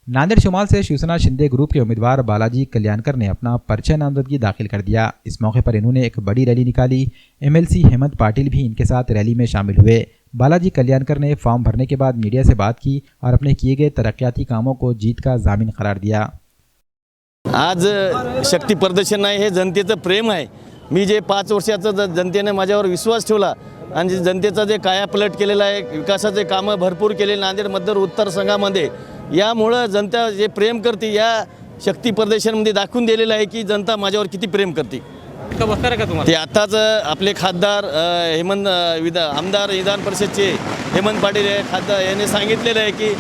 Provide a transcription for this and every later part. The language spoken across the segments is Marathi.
नांदेड़ शुमाल से शिवसेना शिंदे ग्रुप के उम्मीदवार बालाजी कल्याणकर ने अपना परिचय नामजदगी दाखिल कर दिया। इस मौके पर इन्होंने एक बड़ी रैली निकाली। एमएलसी हेमंत पाटिल भी इनके साथ रैली में शामिल हुए। बालाजी कल्याणकर ने फॉर्म भरने के बाद मीडिया से बात की और अपने किए गए तरक्याती कामों को जीत का जामीन करार दिया। आज शक्ती प्रदर्शन आहे, हे जनतेचं प्रेम आहे। मी जे 5 वर्षाचं जनतेने माझ्यावर विश्वास ठेवला आणि जनतेचा जे कायापलट केलेला आहे, विकासाचे कामं भरपूर केले नांदेड मतदार संघामध्ये, यामुळे जनता जे प्रेम करते या शक्ती प्रदर्शनमध्ये दाखवून दिलेलं आहे की जनता माझ्यावर किती प्रेम करते। बसणार का तुम्हाला? ते आताच आपले खासदार आमदार विधान परिषदचे हेमंत पाटील खासदार यांनी सांगितलेलं आहे की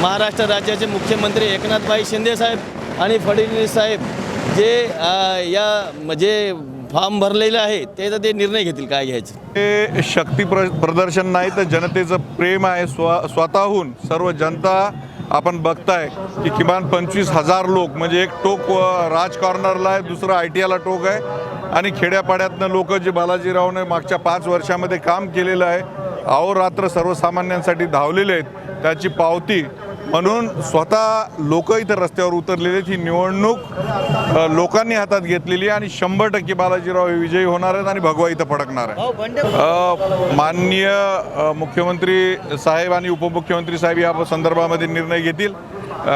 महाराष्ट्र राज्याचे मुख्यमंत्री एकनाथभाई शिंदे साहेब आणि फडणवीस साहेब जे फॉर्म भरलेले आहे त्याचा ते निर्णय घेतील काय घ्यायचं। हे शक्ती प्रदर्शन नाही तर जनतेचं प्रेम आहे। स्वतःहून सर्व जनता आपण बघताय की किमान 25,000 लोक, म्हणजे एक टोक राज कॉर्नरला आहे, दुसरं ITIला टोक आहे आणि खेड्यापाड्यातनं लोक जे बालाजीरावने मागच्या 5 वर्षामध्ये काम केलेलं आहे, अहोरात्र सर्वसामान्यांसाठी धावलेले आहेत, त्याची पावती म्हणून स्वतः लोक इथे रस्त्यावर उतरलेले आहेत। ही निवडणूक लोकांनी हातात घेतलेली आणि 100% बालाजीराव हे विजयी होणार आहेत आणि भगवा इथं फडकणार आहे। माननीय मुख्यमंत्री साहेब आणि उपमुख्यमंत्री साहेब या संदर्भामध्ये निर्णय घेतील।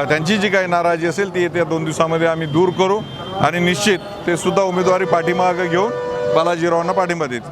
त्यांची जी काही नाराजी असेल ती येत्या 2 दिवसामध्ये आम्ही दूर करू आणि निश्चित ते सुद्धा उमेदवारी पाठीमागे घेऊन बालाजीरावांना पाठिंबा देतील।